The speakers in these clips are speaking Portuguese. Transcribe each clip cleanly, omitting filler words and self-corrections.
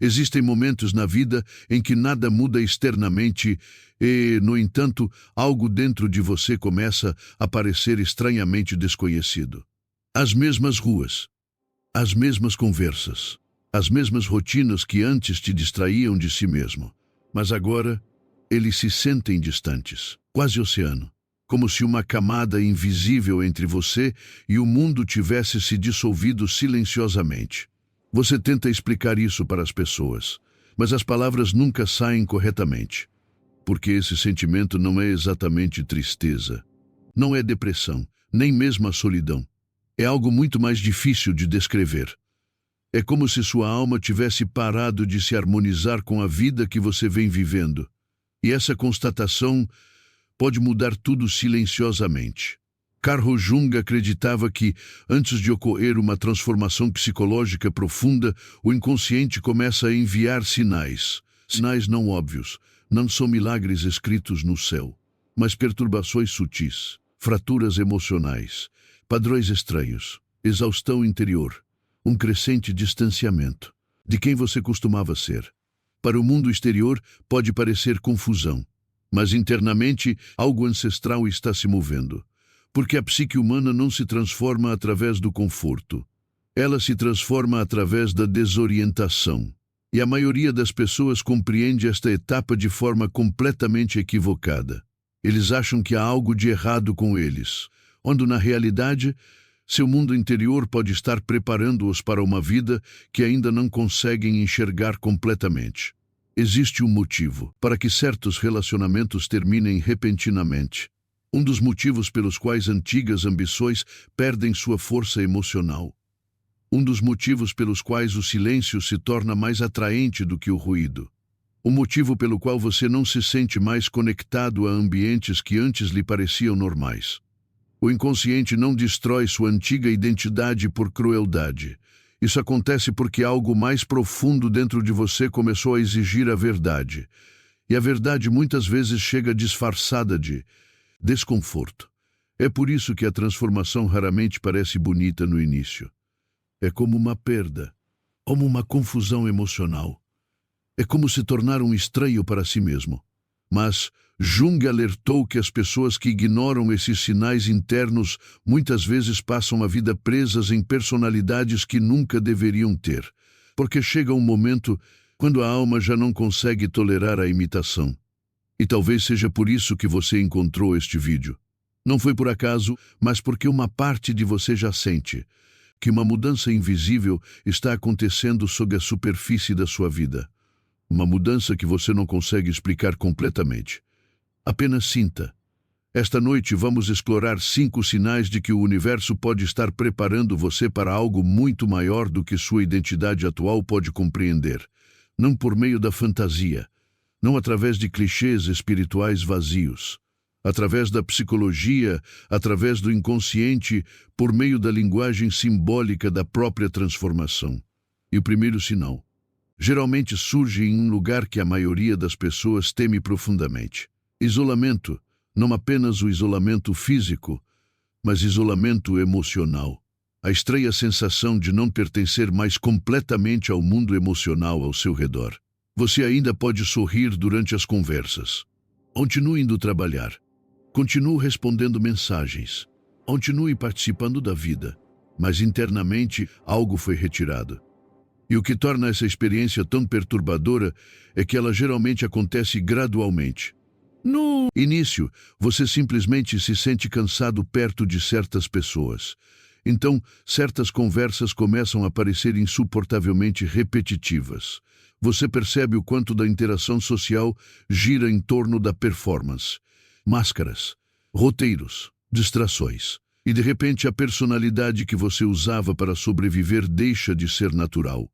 Existem momentos na vida em que nada muda externamente e, no entanto, algo dentro de você começa a parecer estranhamente desconhecido. As mesmas ruas, as mesmas conversas, as mesmas rotinas que antes te distraíam de si mesmo. Mas agora, eles se sentem distantes, quase oceano, como se uma camada invisível entre você e o mundo tivesse se dissolvido silenciosamente. Você tenta explicar isso para as pessoas, mas as palavras nunca saem corretamente, porque esse sentimento não é exatamente tristeza, não é depressão, nem mesmo a solidão. É algo muito mais difícil de descrever. É como se sua alma tivesse parado de se harmonizar com a vida que você vem vivendo. E essa constatação pode mudar tudo silenciosamente. Carl Jung acreditava que, antes de ocorrer uma transformação psicológica profunda, o inconsciente começa a enviar sinais. Sinais não óbvios, não são milagres escritos no céu, mas perturbações sutis, fraturas emocionais, padrões estranhos, exaustão interior, um crescente distanciamento de quem você costumava ser. Para o mundo exterior pode parecer confusão, mas internamente algo ancestral está se movendo. Porque a psique humana não se transforma através do conforto. Ela se transforma através da desorientação. E a maioria das pessoas compreende esta etapa de forma completamente equivocada. Eles acham que há algo de errado com eles, onde na realidade, seu mundo interior pode estar preparando-os para uma vida que ainda não conseguem enxergar completamente. Existe um motivo para que certos relacionamentos terminem repentinamente. Um dos motivos pelos quais antigas ambições perdem sua força emocional. Um dos motivos pelos quais o silêncio se torna mais atraente do que o ruído. O motivo pelo qual você não se sente mais conectado a ambientes que antes lhe pareciam normais. O inconsciente não destrói sua antiga identidade por crueldade. Isso acontece porque algo mais profundo dentro de você começou a exigir a verdade. E a verdade muitas vezes chega disfarçada de desconforto. É por isso que a transformação raramente parece bonita no início. É como uma perda, como uma confusão emocional. É como se tornar um estranho para si mesmo. Mas Jung alertou que as pessoas que ignoram esses sinais internos muitas vezes passam a vida presas em personalidades que nunca deveriam ter, porque chega um momento quando a alma já não consegue tolerar a imitação. E talvez seja por isso que você encontrou este vídeo. Não foi por acaso, mas porque uma parte de você já sente que uma mudança invisível está acontecendo sob a superfície da sua vida. Uma mudança que você não consegue explicar completamente. Apenas sinta. Esta noite vamos explorar 5 sinais de que o universo pode estar preparando você para algo muito maior do que sua identidade atual pode compreender. Não por meio da fantasia, não através de clichês espirituais vazios, através da psicologia, através do inconsciente, por meio da linguagem simbólica da própria transformação. E o primeiro sinal, geralmente surge em um lugar que a maioria das pessoas teme profundamente. Isolamento, não apenas o isolamento físico, mas isolamento emocional. A estranha sensação de não pertencer mais completamente ao mundo emocional ao seu redor. Você ainda pode sorrir durante as conversas. Continue indo trabalhar. Continue respondendo mensagens. Continue participando da vida. Mas internamente algo foi retirado. E o que torna essa experiência tão perturbadora é que ela geralmente acontece gradualmente. No início, você simplesmente se sente cansado perto de certas pessoas. Então, certas conversas começam a parecer insuportavelmente repetitivas. Você percebe o quanto da interação social gira em torno da performance. Máscaras, roteiros, distrações. E de repente a personalidade que você usava para sobreviver deixa de ser natural.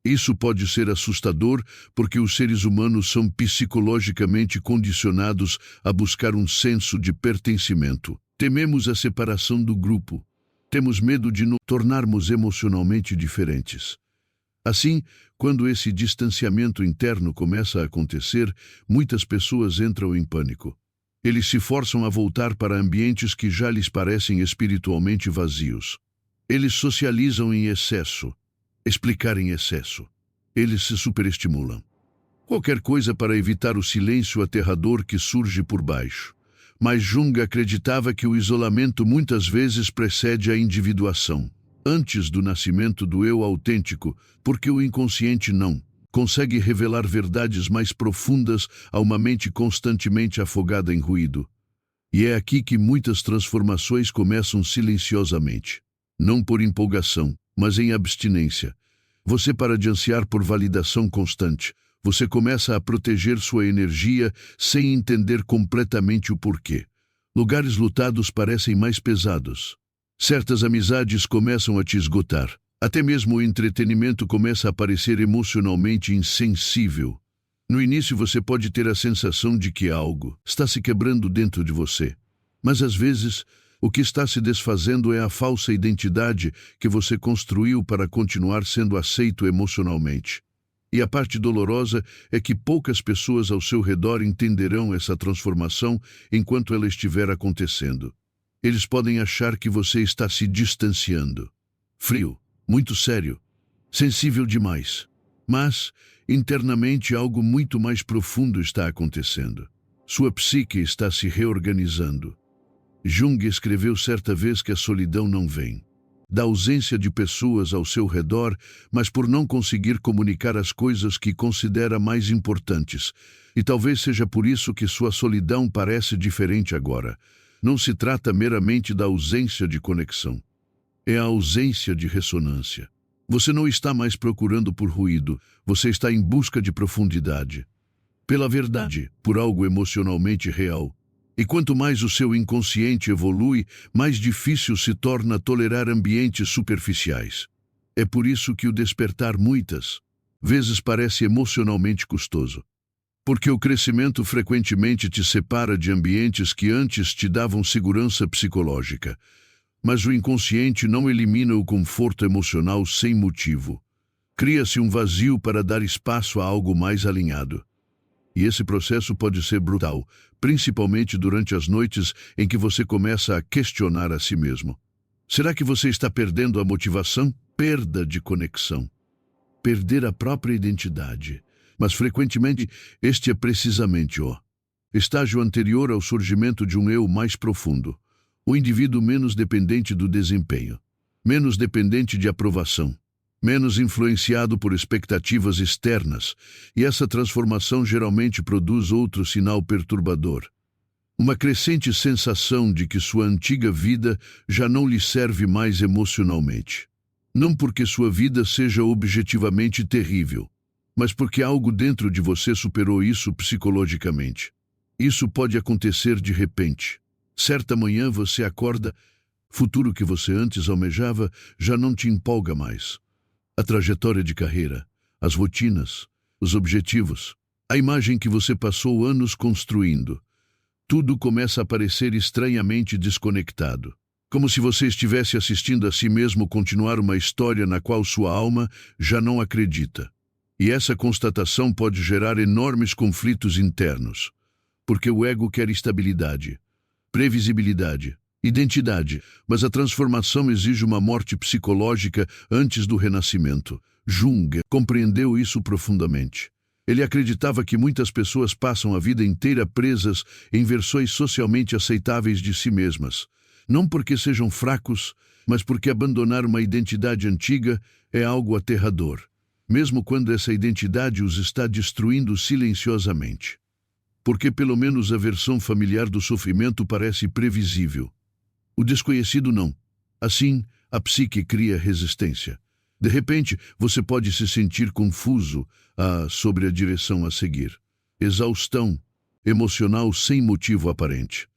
Isso pode ser assustador porque os seres humanos são psicologicamente condicionados a buscar um senso de pertencimento. Tememos a separação do grupo. Temos medo de nos tornarmos emocionalmente diferentes. Assim, quando esse distanciamento interno começa a acontecer, muitas pessoas entram em pânico. Eles se forçam a voltar para ambientes que já lhes parecem espiritualmente vazios. Eles socializam em excesso. Explicar em excesso. Eles se superestimulam. Qualquer coisa para evitar o silêncio aterrador que surge por baixo. Mas Jung acreditava que o isolamento muitas vezes precede a individuação, antes do nascimento do eu autêntico, porque o inconsciente não consegue revelar verdades mais profundas a uma mente constantemente afogada em ruído. E é aqui que muitas transformações começam silenciosamente. Não por empolgação, mas em abstinência. Você para de ansiar por validação constante. Você começa a proteger sua energia sem entender completamente o porquê. Lugares lutados parecem mais pesados. Certas amizades começam a te esgotar. Até mesmo o entretenimento começa a parecer emocionalmente insensível. No início você pode ter a sensação de que algo está se quebrando dentro de você. Mas às vezes, o que está se desfazendo é a falsa identidade que você construiu para continuar sendo aceito emocionalmente. E a parte dolorosa é que poucas pessoas ao seu redor entenderão essa transformação enquanto ela estiver acontecendo. Eles podem achar que você está se distanciando. Frio, muito sério, sensível demais. Mas, internamente, algo muito mais profundo está acontecendo. Sua psique está se reorganizando. Jung escreveu certa vez que a solidão não vem da ausência de pessoas ao seu redor, mas por não conseguir comunicar as coisas que considera mais importantes. E talvez seja por isso que sua solidão parece diferente agora. Não se trata meramente da ausência de conexão. É a ausência de ressonância. Você não está mais procurando por ruído, você está em busca de profundidade. Pela verdade, por algo emocionalmente real. E quanto mais o seu inconsciente evolui, mais difícil se torna tolerar ambientes superficiais. É por isso que o despertar muitas vezes parece emocionalmente custoso. Porque o crescimento frequentemente te separa de ambientes que antes te davam segurança psicológica. Mas o inconsciente não elimina o conforto emocional sem motivo. Cria-se um vazio para dar espaço a algo mais alinhado. E esse processo pode ser brutal, principalmente durante as noites em que você começa a questionar a si mesmo. Será que você está perdendo a motivação? Perda de conexão. Perder a própria identidade. Mas frequentemente este é precisamente o estágio anterior ao surgimento de um eu mais profundo. O indivíduo menos dependente do desempenho, menos dependente de aprovação, menos influenciado por expectativas externas, e essa transformação geralmente produz outro sinal perturbador. Uma crescente sensação de que sua antiga vida já não lhe serve mais emocionalmente. Não porque sua vida seja objetivamente terrível, mas porque algo dentro de você superou isso psicologicamente. Isso pode acontecer de repente. Certa manhã você acorda, futuro que você antes almejava já não te empolga mais. A trajetória de carreira, as rotinas, os objetivos, a imagem que você passou anos construindo. Tudo começa a parecer estranhamente desconectado. Como se você estivesse assistindo a si mesmo continuar uma história na qual sua alma já não acredita. E essa constatação pode gerar enormes conflitos internos. Porque o ego quer estabilidade, previsibilidade, identidade, mas a transformação exige uma morte psicológica antes do renascimento. Jung compreendeu isso profundamente. Ele acreditava que muitas pessoas passam a vida inteira presas em versões socialmente aceitáveis de si mesmas. Não porque sejam fracos, mas porque abandonar uma identidade antiga é algo aterrador, mesmo quando essa identidade os está destruindo silenciosamente. Porque pelo menos a versão familiar do sofrimento parece previsível. O desconhecido não. Assim, a psique cria resistência. De repente, você pode se sentir confuso sobre a direção a seguir. Exaustão emocional sem motivo aparente.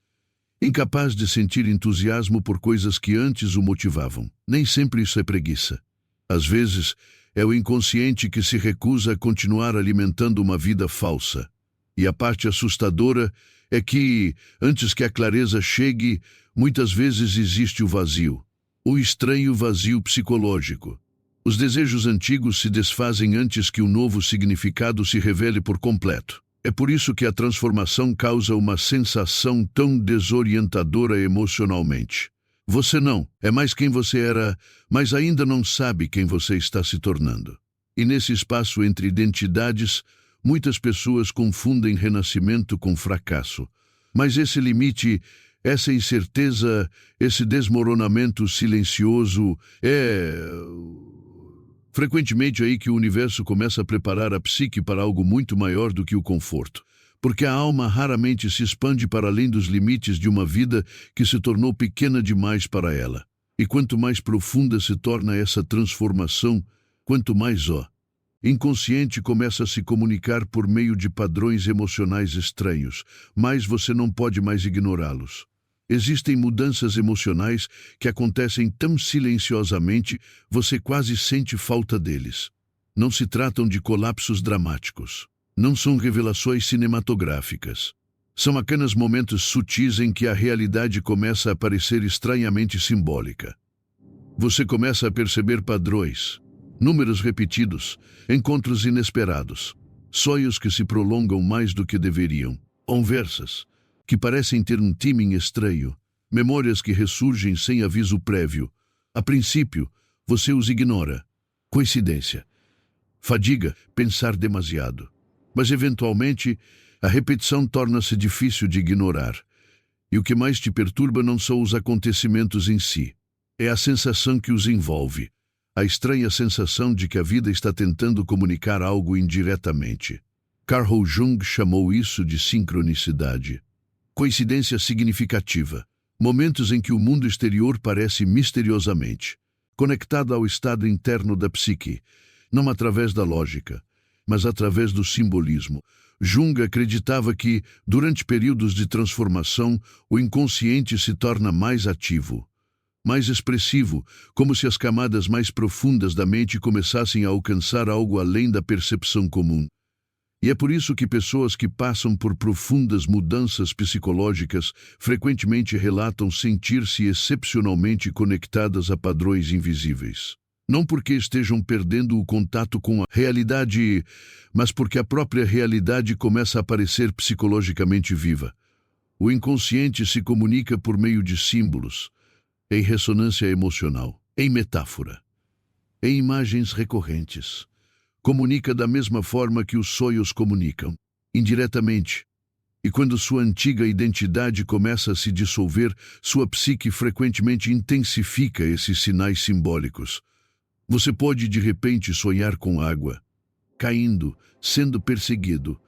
Incapaz de sentir entusiasmo por coisas que antes o motivavam. Nem sempre isso é preguiça. Às vezes, é o inconsciente que se recusa a continuar alimentando uma vida falsa. E a parte assustadora é que, antes que a clareza chegue, muitas vezes existe o vazio. O estranho vazio psicológico. Os desejos antigos se desfazem antes que o novo significado se revele por completo. É por isso que a transformação causa uma sensação tão desorientadora emocionalmente. Você não é mais quem você era, mas ainda não sabe quem você está se tornando. E nesse espaço entre identidades, muitas pessoas confundem renascimento com fracasso. Mas esse limite, essa incerteza, esse desmoronamento silencioso frequentemente aí que o universo começa a preparar a psique para algo muito maior do que o conforto. Porque a alma raramente se expande para além dos limites de uma vida que se tornou pequena demais para ela. E quanto mais profunda se torna essa transformação, quanto mais inconsciente começa a se comunicar por meio de padrões emocionais estranhos, mas você não pode mais ignorá-los. Existem mudanças emocionais que acontecem tão silenciosamente, você quase sente falta deles. Não se tratam de colapsos dramáticos. Não são revelações cinematográficas. São apenas momentos sutis em que a realidade começa a parecer estranhamente simbólica. Você começa a perceber padrões, números repetidos, encontros inesperados, sonhos que se prolongam mais do que deveriam, conversas que parecem ter um timing estranho, memórias que ressurgem sem aviso prévio. A princípio, você os ignora. Coincidência. Fadiga, pensar demasiado. Mas, eventualmente, a repetição torna-se difícil de ignorar. E o que mais te perturba não são os acontecimentos em si. É a sensação que os envolve. A estranha sensação de que a vida está tentando comunicar algo indiretamente. Carl Jung chamou isso de sincronicidade. Coincidência significativa. Momentos em que o mundo exterior parece misteriosamente conectado ao estado interno da psique, não através da lógica, mas através do simbolismo. Jung acreditava que, durante períodos de transformação, o inconsciente se torna mais ativo, mais expressivo, como se as camadas mais profundas da mente começassem a alcançar algo além da percepção comum. E é por isso que pessoas que passam por profundas mudanças psicológicas frequentemente relatam sentir-se excepcionalmente conectadas a padrões invisíveis. Não porque estejam perdendo o contato com a realidade, mas porque a própria realidade começa a parecer psicologicamente viva. O inconsciente se comunica por meio de símbolos, em ressonância emocional, em metáfora, em imagens recorrentes. Comunica da mesma forma que os sonhos comunicam, indiretamente. E quando sua antiga identidade começa a se dissolver, sua psique frequentemente intensifica esses sinais simbólicos. Você pode de repente sonhar com água, caindo, sendo perseguido,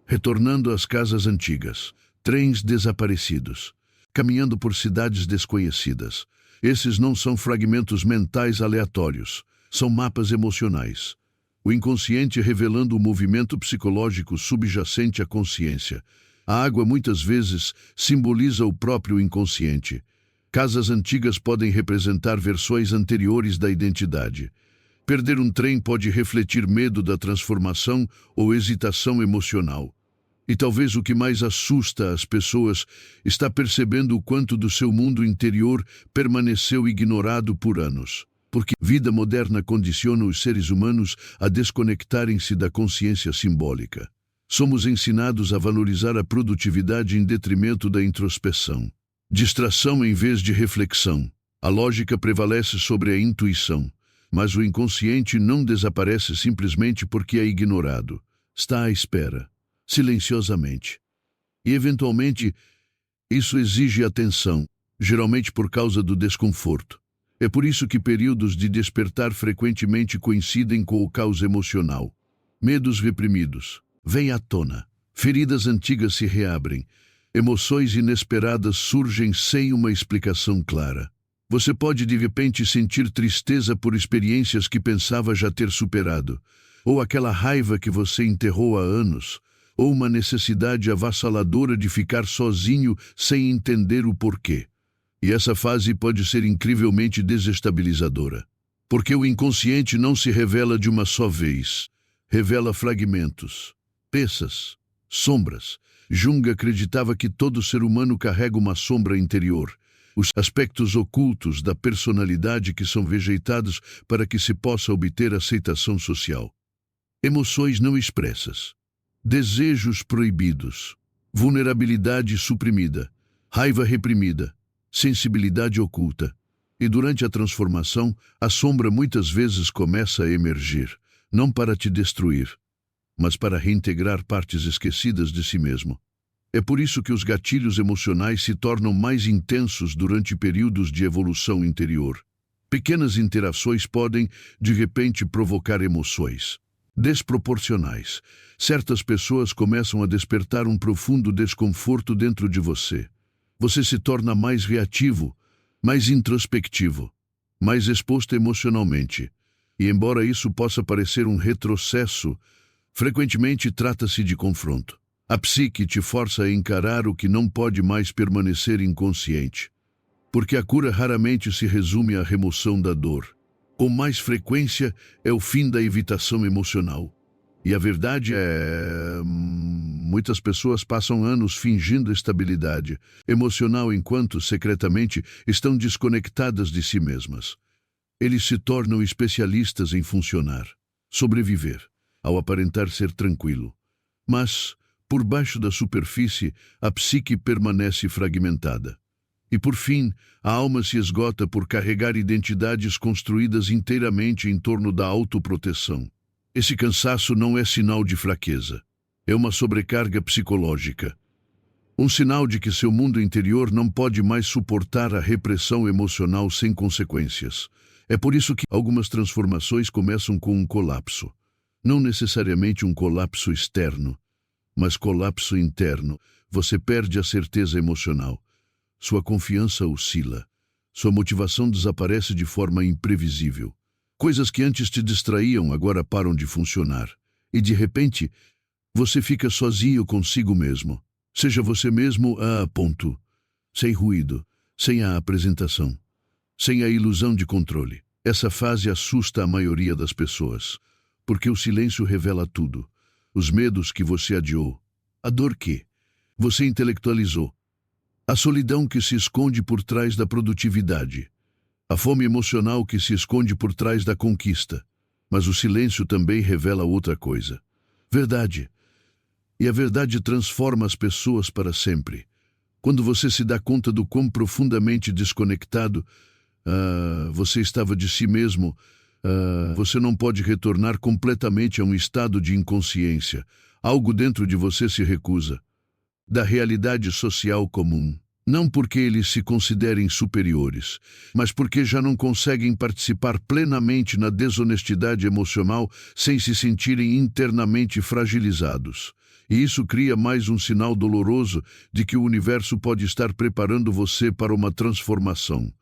retornando às casas antigas, trens desaparecidos, caminhando por cidades desconhecidas. Esses não são fragmentos mentais aleatórios, são mapas emocionais. O inconsciente revelando o movimento psicológico subjacente à consciência. A água muitas vezes simboliza o próprio inconsciente. Casas antigas podem representar versões anteriores da identidade. Perder um trem pode refletir medo da transformação ou hesitação emocional. E talvez o que mais assusta as pessoas está percebendo o quanto do seu mundo interior permaneceu ignorado por anos. Porque a vida moderna condiciona os seres humanos a desconectarem-se da consciência simbólica. Somos ensinados a valorizar a produtividade em detrimento da introspeção. Distração em vez de reflexão. A lógica prevalece sobre a intuição, mas o inconsciente não desaparece simplesmente porque é ignorado. Está à espera, silenciosamente. E, eventualmente, isso exige atenção, geralmente por causa do desconforto. É por isso que períodos de despertar frequentemente coincidem com o caos emocional. Medos reprimidos vêm à tona. Feridas antigas se reabrem. Emoções inesperadas surgem sem uma explicação clara. Você pode de repente sentir tristeza por experiências que pensava já ter superado, ou aquela raiva que você enterrou há anos, ou uma necessidade avassaladora de ficar sozinho sem entender o porquê. E essa fase pode ser incrivelmente desestabilizadora, porque o inconsciente não se revela de uma só vez, revela fragmentos, peças, sombras. Jung acreditava que todo ser humano carrega uma sombra interior, os aspectos ocultos da personalidade que são vejeitados para que se possa obter aceitação social. Emoções não expressas, desejos proibidos, vulnerabilidade suprimida, raiva reprimida, sensibilidade oculta. E durante a transformação, a sombra muitas vezes começa a emergir, não para te destruir, mas para reintegrar partes esquecidas de si mesmo. É por isso que os gatilhos emocionais se tornam mais intensos durante períodos de evolução interior. Pequenas interações podem, de repente, provocar emoções desproporcionais. Certas pessoas começam a despertar um profundo desconforto dentro de você. Você se torna mais reativo, mais introspectivo, mais exposto emocionalmente. E embora isso possa parecer um retrocesso, frequentemente trata-se de confronto. A psique te força a encarar o que não pode mais permanecer inconsciente. Porque a cura raramente se resume à remoção da dor. Com mais frequência, é o fim da evitação emocional. E a verdade é... muitas pessoas passam anos fingindo estabilidade emocional enquanto, secretamente, estão desconectadas de si mesmas. Eles se tornam especialistas em funcionar, sobreviver, ao aparentar ser tranquilo. Mas, por baixo da superfície, a psique permanece fragmentada. E por fim, a alma se esgota por carregar identidades construídas inteiramente em torno da autoproteção. Esse cansaço não é sinal de fraqueza. É uma sobrecarga psicológica. Um sinal de que seu mundo interior não pode mais suportar a repressão emocional sem consequências. É por isso que algumas transformações começam com um colapso. Não necessariamente um colapso externo, mas colapso interno. Você perde a certeza emocional. Sua confiança oscila. Sua motivação desaparece de forma imprevisível. Coisas que antes te distraíam agora param de funcionar. E de repente, você fica sozinho consigo mesmo. Seja você mesmo a ponto. Sem ruído, sem a apresentação, sem a ilusão de controle. Essa fase assusta a maioria das pessoas, porque o silêncio revela tudo. Os medos que você adiou, a dor que você intelectualizou, a solidão que se esconde por trás da produtividade, a fome emocional que se esconde por trás da conquista. Mas o silêncio também revela outra coisa. Verdade. E a verdade transforma as pessoas para sempre. Quando você se dá conta do quão profundamente desconectado você estava de si mesmo, você não pode retornar completamente a um estado de inconsciência. Algo dentro de você se recusa da realidade social comum. Não porque eles se considerem superiores, mas porque já não conseguem participar plenamente na desonestidade emocional sem se sentirem internamente fragilizados. E isso cria mais um sinal doloroso de que o universo pode estar preparando você para uma transformação.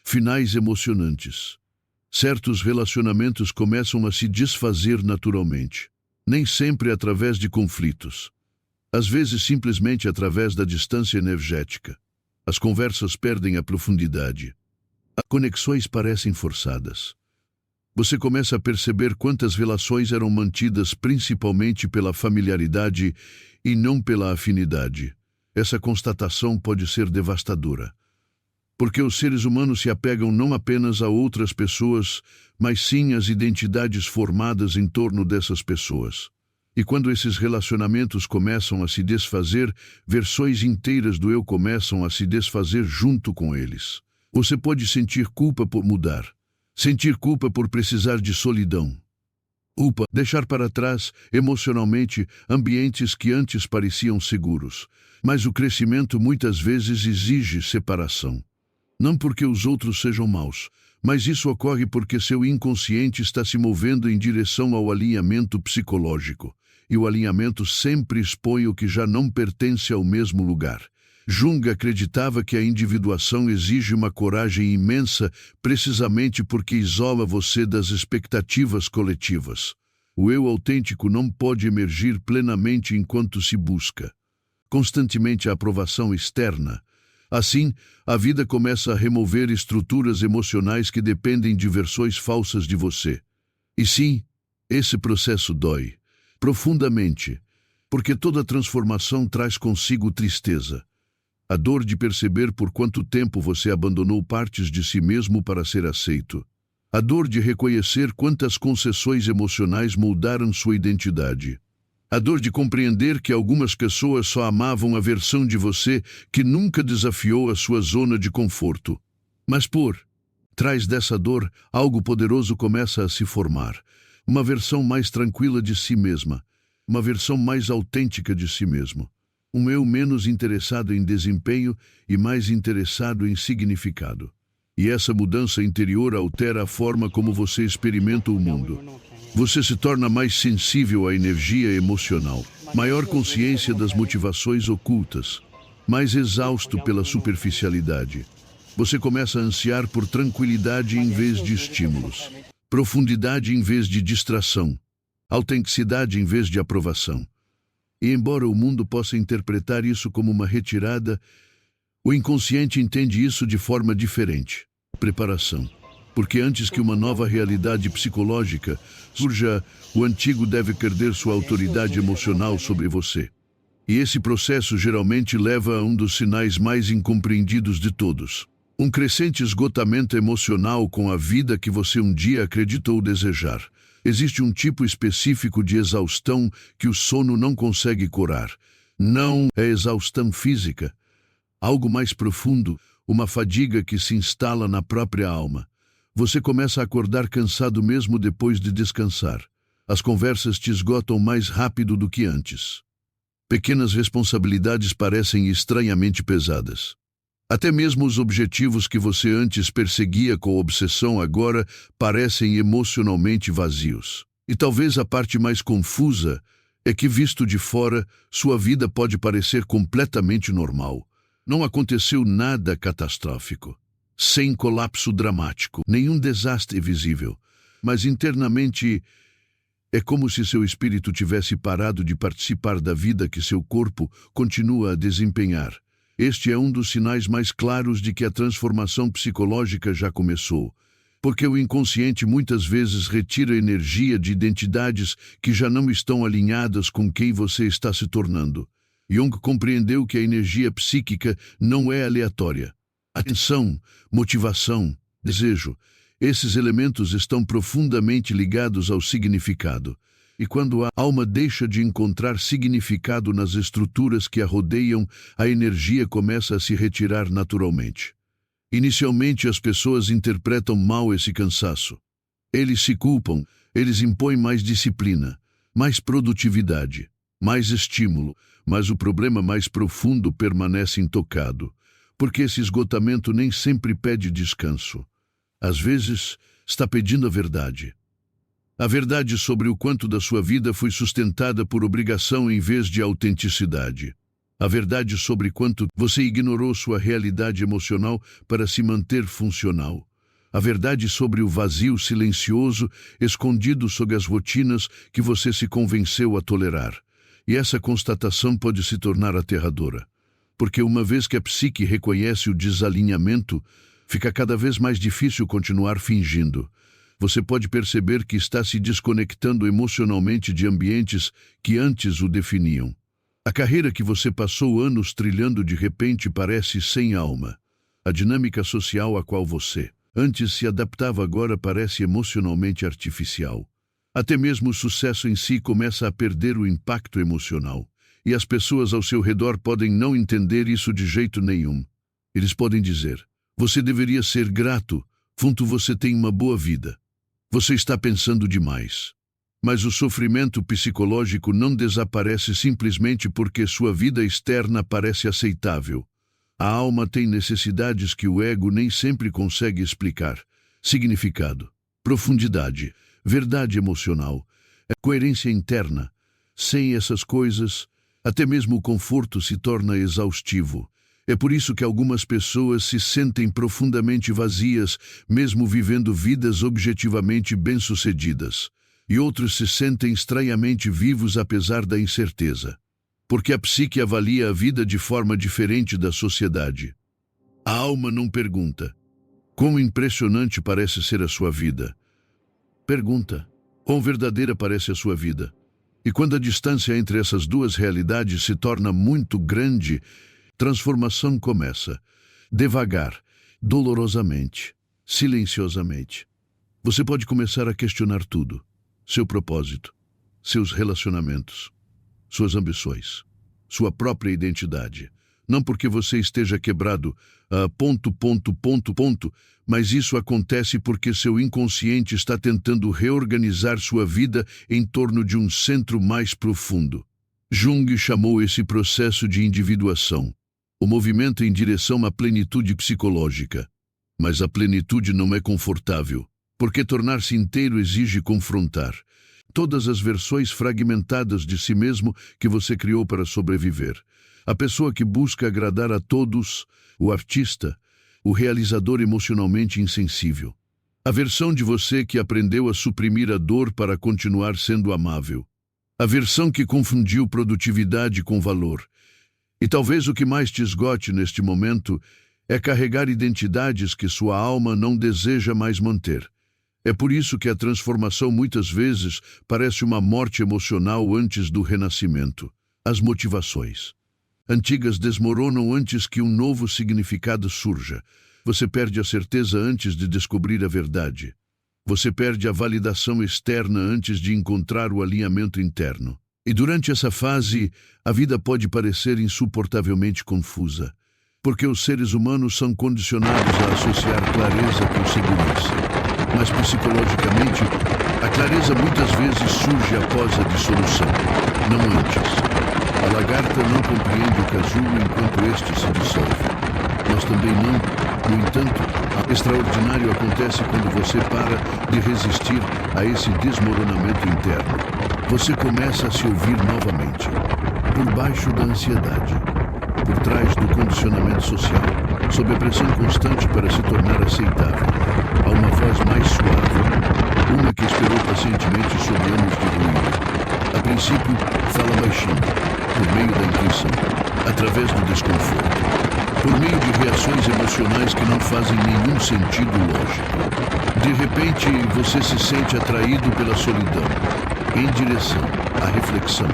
Finais emocionantes. Certos relacionamentos começam a se desfazer naturalmente. Nem sempre através de conflitos. Às vezes simplesmente através da distância energética. As conversas perdem a profundidade. As conexões parecem forçadas. Você começa a perceber quantas relações eram mantidas principalmente pela familiaridade e não pela afinidade. Essa constatação pode ser devastadora. Porque os seres humanos se apegam não apenas a outras pessoas, mas sim às identidades formadas em torno dessas pessoas. E quando esses relacionamentos começam a se desfazer, versões inteiras do eu começam a se desfazer junto com eles. Você pode sentir culpa por mudar. Sentir culpa por precisar de solidão. Culpa, deixar para trás, emocionalmente, ambientes que antes pareciam seguros. Mas o crescimento muitas vezes exige separação. Não porque os outros sejam maus, mas isso ocorre porque seu inconsciente está se movendo em direção ao alinhamento psicológico. E o alinhamento sempre expõe o que já não pertence ao mesmo lugar. Jung acreditava que a individuação exige uma coragem imensa precisamente porque isola você das expectativas coletivas. O eu autêntico não pode emergir plenamente enquanto se busca constantemente a aprovação externa. Assim, a vida começa a remover estruturas emocionais que dependem de versões falsas de você. E sim, esse processo dói profundamente, porque toda transformação traz consigo tristeza. A dor de perceber por quanto tempo você abandonou partes de si mesmo para ser aceito. A dor de reconhecer quantas concessões emocionais moldaram sua identidade. A dor de compreender que algumas pessoas só amavam a versão de você que nunca desafiou a sua zona de conforto. Mas por trás dessa dor, algo poderoso começa a se formar. uma versão mais tranquila de si mesma, uma versão mais autêntica de si mesmo. Um eu menos interessado em desempenho e mais interessado em significado. E essa mudança interior altera a forma como você experimenta o mundo. Você se torna mais sensível à energia emocional, maior consciência das motivações ocultas, mais exausto pela superficialidade. Você começa a ansiar por tranquilidade em vez de estímulos, profundidade em vez de distração, autenticidade em vez de aprovação. E embora o mundo possa interpretar isso como uma retirada, o inconsciente entende isso de forma diferente. Preparação. Porque antes que uma nova realidade psicológica surja, o antigo deve perder sua autoridade emocional sobre você. E esse processo geralmente leva a um dos sinais mais incompreendidos de todos. Um crescente esgotamento emocional com a vida que você um dia acreditou desejar. Existe um tipo específico de exaustão que o sono não consegue curar. Não é exaustão física. Algo mais profundo, uma fadiga que se instala na própria alma. Você começa a acordar cansado mesmo depois de descansar. As conversas te esgotam mais rápido do que antes. Pequenas responsabilidades parecem estranhamente pesadas. Até mesmo os objetivos que você antes perseguia com obsessão agora parecem emocionalmente vazios. E talvez a parte mais confusa é que, visto de fora, sua vida pode parecer completamente normal. Não aconteceu nada catastrófico, sem colapso dramático, nenhum desastre visível. Mas internamente é como se seu espírito tivesse parado de participar da vida que seu corpo continua a desempenhar. Este é um dos sinais mais claros de que a transformação psicológica já começou, porque o inconsciente muitas vezes retira energia de identidades que já não estão alinhadas com quem você está se tornando. Jung compreendeu que a energia psíquica não é aleatória. Atenção, motivação, desejo, esses elementos estão profundamente ligados ao significado. E quando a alma deixa de encontrar significado nas estruturas que a rodeiam, a energia começa a se retirar naturalmente. Inicialmente, as pessoas interpretam mal esse cansaço. Eles se culpam, eles impõem mais disciplina, mais produtividade, mais estímulo, mas o problema mais profundo permanece intocado, porque esse esgotamento nem sempre pede descanso. Às vezes, está pedindo a verdade. A verdade sobre o quanto da sua vida foi sustentada por obrigação em vez de autenticidade. A verdade sobre quanto você ignorou sua realidade emocional para se manter funcional. A verdade sobre o vazio silencioso escondido sob as rotinas que você se convenceu a tolerar. E essa constatação pode se tornar aterradora. Porque uma vez que a psique reconhece o desalinhamento, fica cada vez mais difícil continuar fingindo. Você pode perceber que está se desconectando emocionalmente de ambientes que antes o definiam. A carreira que você passou anos trilhando de repente parece sem alma. A dinâmica social a qual você antes se adaptava agora parece emocionalmente artificial. Até mesmo o sucesso em si começa a perder o impacto emocional. E as pessoas ao seu redor podem não entender isso de jeito nenhum. Eles podem dizer: você deveria ser grato, funto você tem uma boa vida. Você está pensando demais. Mas o sofrimento psicológico não desaparece simplesmente porque sua vida externa parece aceitável. A alma tem necessidades que o ego nem sempre consegue explicar. Significado, profundidade, verdade emocional, coerência interna. Sem essas coisas, até mesmo o conforto se torna exaustivo. É por isso que algumas pessoas se sentem profundamente vazias, mesmo vivendo vidas objetivamente bem-sucedidas. E outros se sentem estranhamente vivos apesar da incerteza. Porque a psique avalia a vida de forma diferente da sociedade. A alma não pergunta: quão impressionante parece ser a sua vida? Pergunta: quão verdadeira parece a sua vida? E quando a distância entre essas duas realidades se torna muito grande, transformação começa, devagar, dolorosamente, silenciosamente. Você pode começar a questionar tudo: seu propósito, seus relacionamentos, suas ambições, sua própria identidade. Não porque você esteja quebrado, mas isso acontece porque seu inconsciente está tentando reorganizar sua vida em torno de um centro mais profundo. Jung chamou esse processo de individuação, o movimento em direção à plenitude psicológica. Mas a plenitude não é confortável, porque tornar-se inteiro exige confrontar todas as versões fragmentadas de si mesmo que você criou para sobreviver. A pessoa que busca agradar a todos, o artista, o realizador emocionalmente insensível. A versão de você que aprendeu a suprimir a dor para continuar sendo amável. A versão que confundiu produtividade com valor. E talvez o que mais te esgote neste momento é carregar identidades que sua alma não deseja mais manter. É por isso que a transformação muitas vezes parece uma morte emocional antes do renascimento. As motivações antigas desmoronam antes que um novo significado surja. Você perde a certeza antes de descobrir a verdade. Você perde a validação externa antes de encontrar o alinhamento interno. E durante essa fase, a vida pode parecer insuportavelmente confusa, porque os seres humanos são condicionados a associar clareza com segurança. Mas psicologicamente, a clareza muitas vezes surge após a dissolução, não antes. A lagarta não compreende o casulo enquanto este se dissolve. Nós também não. No entanto, o extraordinário acontece quando você para de resistir a esse desmoronamento interno. Você começa a se ouvir novamente, por baixo da ansiedade, por trás do condicionamento social, sob a pressão constante para se tornar aceitável. Há uma voz mais suave, uma que esperou pacientemente sob anos de ruído. A princípio, fala baixinho, por meio da intuição, através do desconforto, por meio de reações emocionais que não fazem nenhum sentido lógico. De repente, você se sente atraído pela solidão, em direção à reflexão,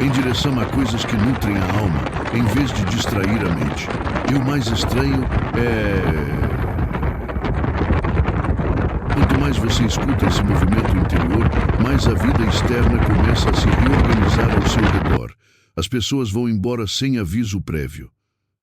em direção a coisas que nutrem a alma, em vez de distrair a mente. E o mais estranho é... Quanto mais você escuta esse movimento interior, mais a vida externa começa a se reorganizar ao seu redor. As pessoas vão embora sem aviso prévio.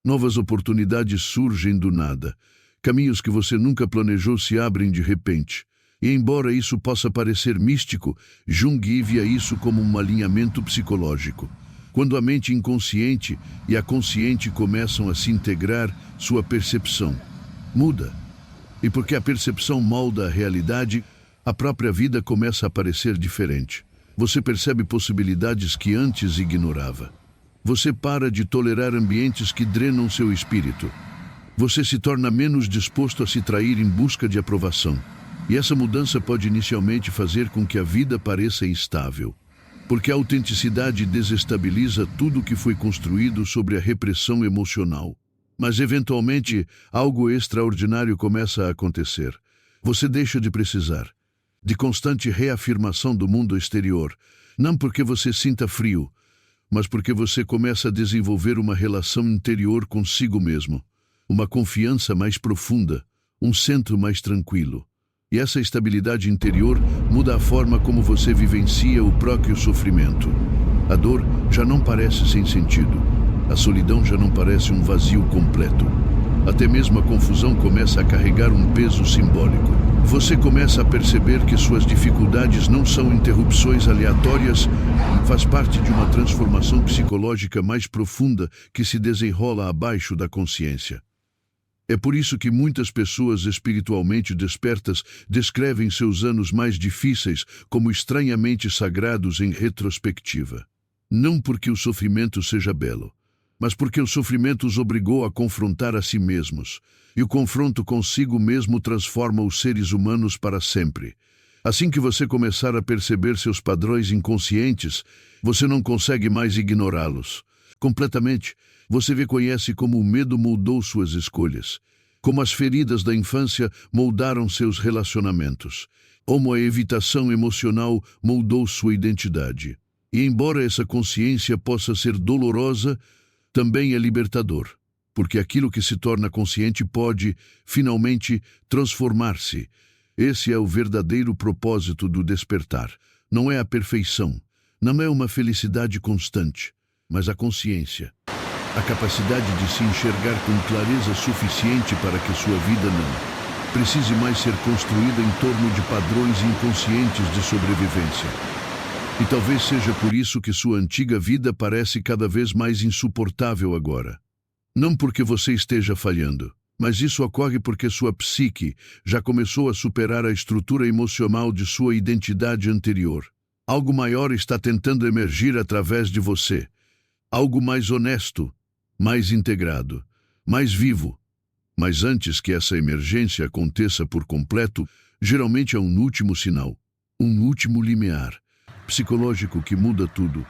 Novas oportunidades surgem do nada. Caminhos que você nunca planejou se abrem de repente. E embora isso possa parecer místico, Jung via isso como um alinhamento psicológico. Quando a mente inconsciente e a consciente começam a se integrar, sua percepção muda. E porque a percepção molda a realidade, a própria vida começa a parecer diferente. Você percebe possibilidades que antes ignorava. Você para de tolerar ambientes que drenam seu espírito. Você se torna menos disposto a se trair em busca de aprovação. E essa mudança pode inicialmente fazer com que a vida pareça instável. Porque a autenticidade desestabiliza tudo o que foi construído sobre a repressão emocional. Mas, eventualmente, algo extraordinário começa a acontecer. Você deixa de precisar de constante reafirmação do mundo exterior, não porque você sinta frio, mas porque você começa a desenvolver uma relação interior consigo mesmo, uma confiança mais profunda, um centro mais tranquilo. E essa estabilidade interior muda a forma como você vivencia o próprio sofrimento. A dor já não parece sem sentido. A solidão já não parece um vazio completo. Até mesmo a confusão começa a carregar um peso simbólico. Você começa a perceber que suas dificuldades não são interrupções aleatórias, faz parte de uma transformação psicológica mais profunda que se desenrola abaixo da consciência. É por isso que muitas pessoas espiritualmente despertas descrevem seus anos mais difíceis como estranhamente sagrados em retrospectiva. Não porque o sofrimento seja belo, mas porque o sofrimento os obrigou a confrontar a si mesmos, e o confronto consigo mesmo transforma os seres humanos para sempre. Assim que você começar a perceber seus padrões inconscientes, você não consegue mais ignorá-los. Completamente, você reconhece como o medo moldou suas escolhas, como as feridas da infância moldaram seus relacionamentos, como a evitação emocional moldou sua identidade. E embora essa consciência possa ser dolorosa, também é libertador, porque aquilo que se torna consciente pode, finalmente, transformar-se. Esse é o verdadeiro propósito do despertar. Não é a perfeição, não é uma felicidade constante, mas a consciência. A capacidade de se enxergar com clareza suficiente para que sua vida não precise mais ser construída em torno de padrões inconscientes de sobrevivência. E talvez seja por isso que sua antiga vida parece cada vez mais insuportável agora. Não porque você esteja falhando, mas isso ocorre porque sua psique já começou a superar a estrutura emocional de sua identidade anterior. Algo maior está tentando emergir através de você. Algo mais honesto, mais integrado, mais vivo. Mas antes que essa emergência aconteça por completo, geralmente é um último sinal, um último limiar psicológico que muda tudo.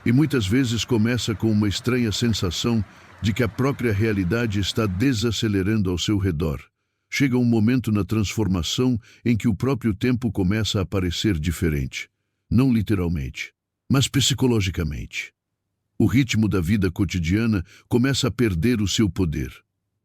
E muitas vezes começa com uma estranha sensação de que a própria realidade está desacelerando ao seu redor. Chega um momento na transformação em que o próprio tempo começa a parecer diferente. Não literalmente, mas psicologicamente. O ritmo da vida cotidiana começa a perder o seu poder.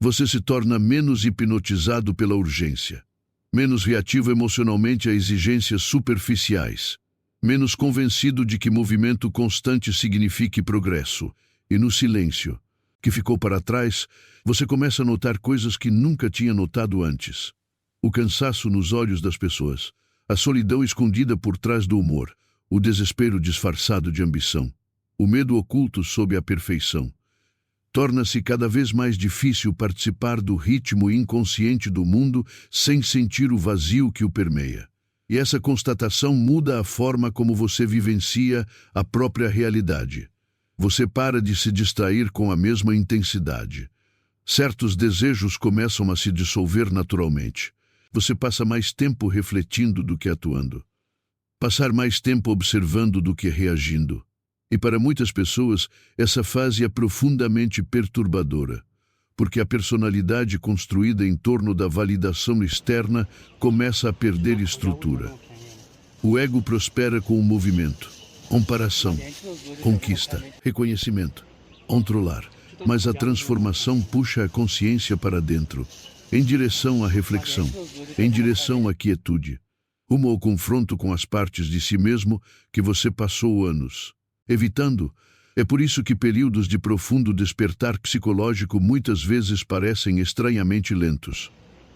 Você se torna menos hipnotizado pela urgência, menos reativo emocionalmente a exigências superficiais, menos convencido de que movimento constante signifique progresso. E no silêncio, que ficou para trás, você começa a notar coisas que nunca tinha notado antes. O cansaço nos olhos das pessoas, a solidão escondida por trás do humor, o desespero disfarçado de ambição, o medo oculto sob a perfeição. Torna-se cada vez mais difícil participar do ritmo inconsciente do mundo sem sentir o vazio que o permeia. E essa constatação muda a forma como você vivencia a própria realidade. Você para de se distrair com a mesma intensidade. Certos desejos começam a se dissolver naturalmente. Você passa mais tempo refletindo do que atuando. Passar mais tempo observando do que reagindo. E para muitas pessoas, essa fase é profundamente perturbadora, porque a personalidade construída em torno da validação externa começa a perder estrutura. O ego prospera com o movimento, comparação, conquista, reconhecimento, controlar, mas a transformação puxa a consciência para dentro, em direção à reflexão, em direção à quietude, rumo ao confronto com as partes de si mesmo que você passou anos evitando. É por isso que períodos de profundo despertar psicológico muitas vezes parecem estranhamente lentos.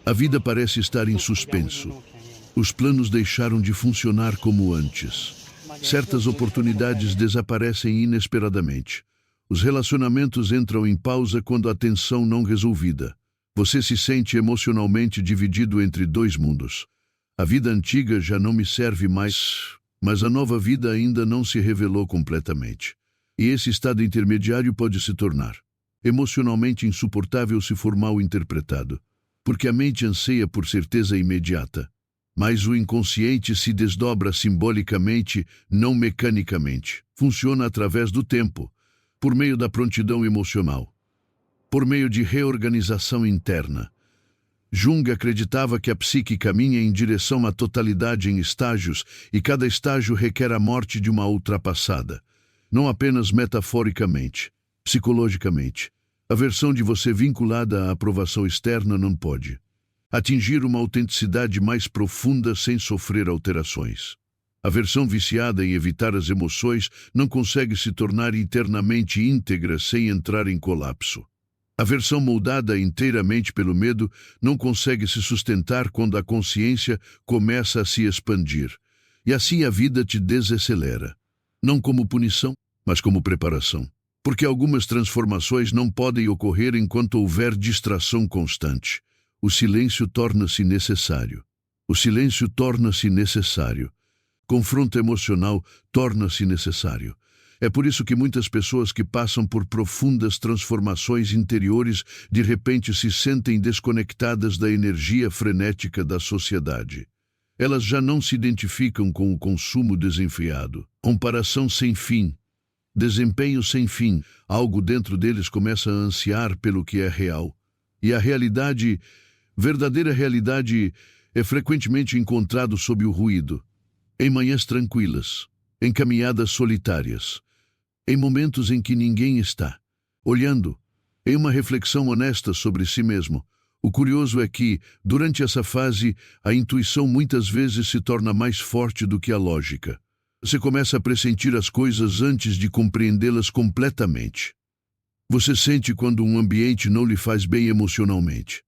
A vida parece estar em suspenso. Os planos deixaram de funcionar como antes. Certas oportunidades desaparecem inesperadamente. Os relacionamentos entram em pausa quando a tensão não resolvida. Você se sente emocionalmente dividido entre dois mundos. A vida antiga já não me serve mais, mas a nova vida ainda não se revelou completamente. E esse estado intermediário pode se tornar emocionalmente insuportável se for mal interpretado, porque a mente anseia por certeza imediata, mas o inconsciente se desdobra simbolicamente, não mecanicamente. Funciona através do tempo, por meio da prontidão emocional, por meio de reorganização interna. Jung acreditava que a psique caminha em direção à totalidade em estágios e cada estágio requer a morte de uma ultrapassada. Não apenas metaforicamente, psicologicamente. A versão de você vinculada à aprovação externa não pode atingir uma autenticidade mais profunda sem sofrer alterações. A versão viciada em evitar as emoções não consegue se tornar internamente íntegra sem entrar em colapso. A versão moldada inteiramente pelo medo não consegue se sustentar quando a consciência começa a se expandir. E assim a vida te desacelera. Não como punição, mas como preparação. Porque algumas transformações não podem ocorrer enquanto houver distração constante. O silêncio torna-se necessário. O silêncio torna-se necessário. Confronto emocional torna-se necessário. É por isso que muitas pessoas que passam por profundas transformações interiores de repente se sentem desconectadas da energia frenética da sociedade. Elas já não se identificam com o consumo desenfreado, comparação sem fim, desempenho sem fim. Algo dentro deles começa a ansiar pelo que é real. E a realidade, verdadeira realidade, é frequentemente encontrado sob o ruído, em manhãs tranquilas, em caminhadas solitárias, em momentos em que ninguém está olhando, em uma reflexão honesta sobre si mesmo. O curioso é que, durante essa fase, a intuição muitas vezes se torna mais forte do que a lógica. Você começa a pressentir as coisas antes de compreendê-las completamente. Você sente quando um ambiente não lhe faz bem emocionalmente.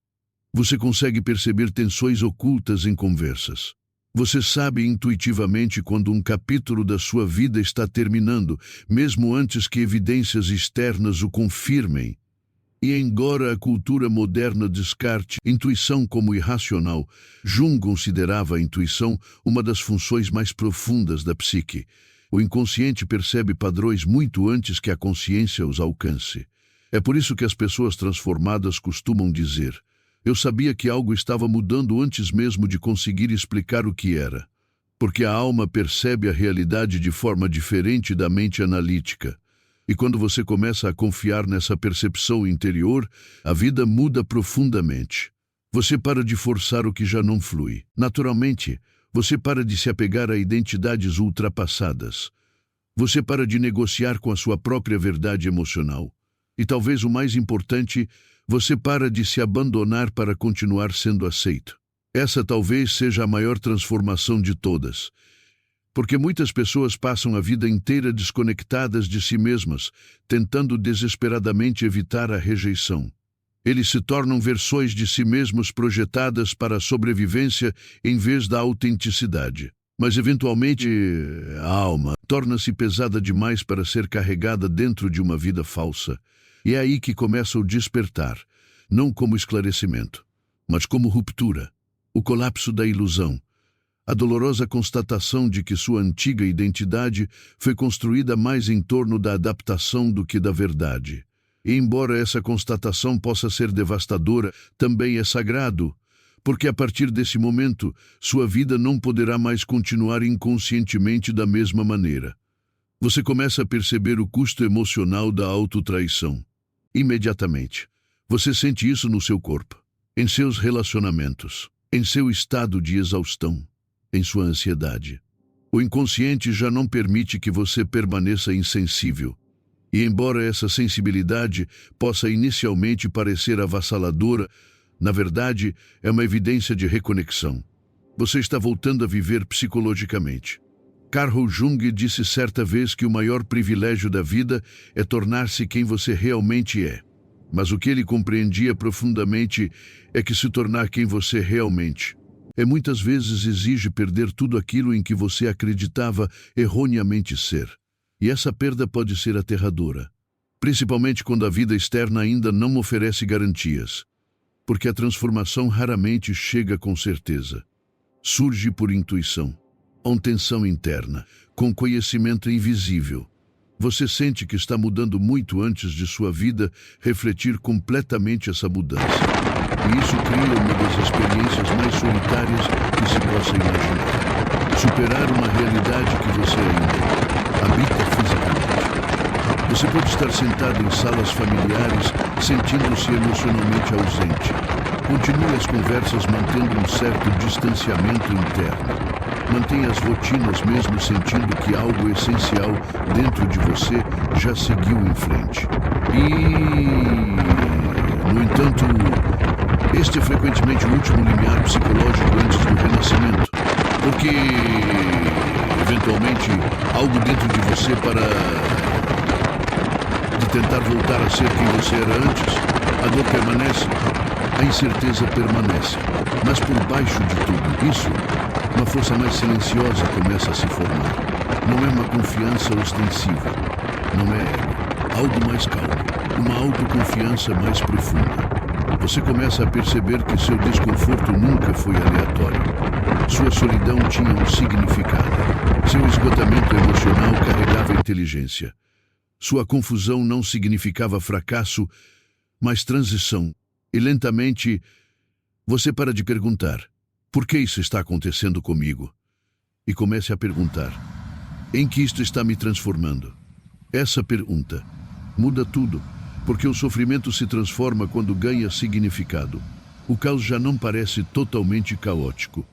Você consegue perceber tensões ocultas em conversas. Você sabe intuitivamente quando um capítulo da sua vida está terminando, mesmo antes que evidências externas o confirmem. E embora a cultura moderna descarte intuição como irracional, Jung considerava a intuição uma das funções mais profundas da psique. O inconsciente percebe padrões muito antes que a consciência os alcance. É por isso que as pessoas transformadas costumam dizer: eu sabia que algo estava mudando antes mesmo de conseguir explicar o que era. Porque a alma percebe a realidade de forma diferente da mente analítica. E quando você começa a confiar nessa percepção interior, a vida muda profundamente. Você para de forçar o que já não flui. Naturalmente, você para de se apegar a identidades ultrapassadas. Você para de negociar com a sua própria verdade emocional. E talvez o mais importante, você para de se abandonar para continuar sendo aceito. Essa talvez seja a maior transformação de todas. Porque muitas pessoas passam a vida inteira desconectadas de si mesmas, tentando desesperadamente evitar a rejeição. Eles se tornam versões de si mesmos projetadas para a sobrevivência em vez da autenticidade. Mas, eventualmente, a alma torna-se pesada demais para ser carregada dentro de uma vida falsa. E é aí que começa o despertar, não como esclarecimento, mas como ruptura, o colapso da ilusão. A dolorosa constatação de que sua antiga identidade foi construída mais em torno da adaptação do que da verdade. E embora essa constatação possa ser devastadora, também é sagrado, porque a partir desse momento, sua vida não poderá mais continuar inconscientemente da mesma maneira. Você começa a perceber o custo emocional da autotraição. Imediatamente. Você sente isso no seu corpo, em seus relacionamentos, em seu estado de exaustão, em sua ansiedade. O inconsciente já não permite que você permaneça insensível. E embora essa sensibilidade possa inicialmente parecer avassaladora, na verdade é uma evidência de reconexão. Você está voltando a viver psicologicamente. Carl Jung disse certa vez que o maior privilégio da vida é tornar-se quem você realmente é. Mas o que ele compreendia profundamente é que se tornar quem você realmente muitas vezes exige perder tudo aquilo em que você acreditava erroneamente ser. E essa perda pode ser aterradora, principalmente quando a vida externa ainda não oferece garantias, porque a transformação raramente chega com certeza. Surge por intuição, com tensão interna, com conhecimento invisível. Você sente que está mudando muito antes de sua vida refletir completamente essa mudança. E isso cria uma das experiências mais solitárias que se possa imaginar. Superar uma realidade que você ainda habita fisicamente. Você pode estar sentado em salas familiares, sentindo-se emocionalmente ausente. Continue as conversas mantendo um certo distanciamento interno. Mantenha as rotinas mesmo sentindo que algo essencial dentro de você já seguiu em frente. No entanto, este é frequentemente o último limiar psicológico antes do renascimento. Porque, eventualmente, algo dentro de você de tentar voltar a ser quem você era antes, a dor permanece, a incerteza permanece. Mas por baixo de tudo isso, uma força mais silenciosa começa a se formar. Não é uma confiança ostensiva. Não é ego. Algo mais calmo. Uma autoconfiança mais profunda. Você começa a perceber que seu desconforto nunca foi aleatório. Sua solidão tinha um significado. Seu esgotamento emocional carregava inteligência. Sua confusão não significava fracasso, mas transição. E lentamente, você para de perguntar: por que isso está acontecendo comigo? E comece a perguntar: em que isto está me transformando? Essa pergunta muda tudo, porque o sofrimento se transforma quando ganha significado. O caos já não parece totalmente caótico.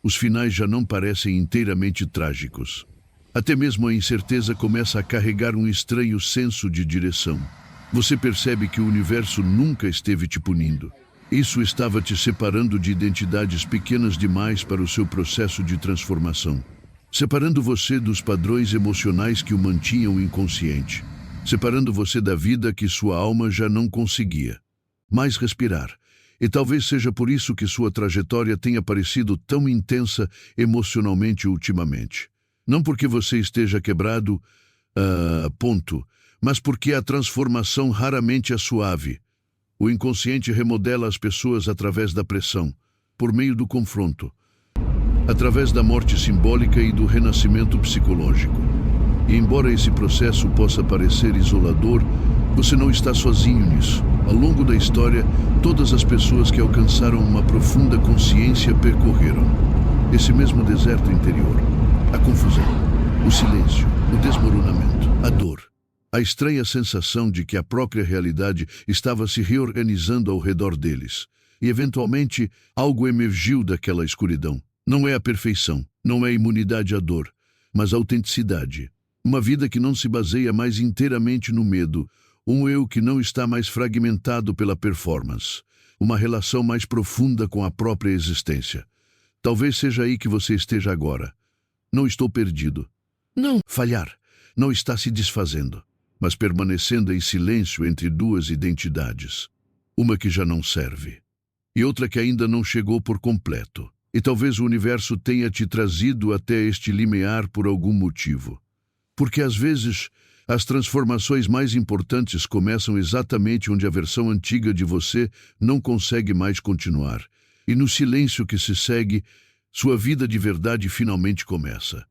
Os finais já não parecem inteiramente trágicos. Até mesmo a incerteza começa a carregar um estranho senso de direção. Você percebe que o universo nunca esteve te punindo. Isso estava te separando de identidades pequenas demais para o seu processo de transformação, separando você dos padrões emocionais que o mantinham inconsciente. separando você da vida que sua alma já não conseguia mais respirar. E talvez seja por isso que sua trajetória tenha parecido tão intensa emocionalmente ultimamente. Não porque você esteja quebrado, ponto, mas porque a transformação raramente é suave. O inconsciente remodela as pessoas através da pressão, por meio do confronto, através da morte simbólica e do renascimento psicológico. E embora esse processo possa parecer isolador, você não está sozinho nisso. Ao longo da história, todas as pessoas que alcançaram uma profunda consciência percorreram esse mesmo deserto interior. A confusão, o silêncio, o desmoronamento, a dor. A estranha sensação de que a própria realidade estava se reorganizando ao redor deles. E, eventualmente, algo emergiu daquela escuridão. Não é a perfeição, não é a imunidade à dor, mas a autenticidade. Uma vida que não se baseia mais inteiramente no medo, um eu que não está mais fragmentado pela performance, uma relação mais profunda com a própria existência. Talvez seja aí que você esteja agora. Não estou perdido. Não falhar. Não está se desfazendo, mas permanecendo em silêncio entre duas identidades. Uma que já não serve, e outra que ainda não chegou por completo. E talvez o universo tenha te trazido até este limiar por algum motivo. Porque às vezes as transformações mais importantes começam exatamente onde a versão antiga de você não consegue mais continuar. E no silêncio que se segue, sua vida de verdade finalmente começa.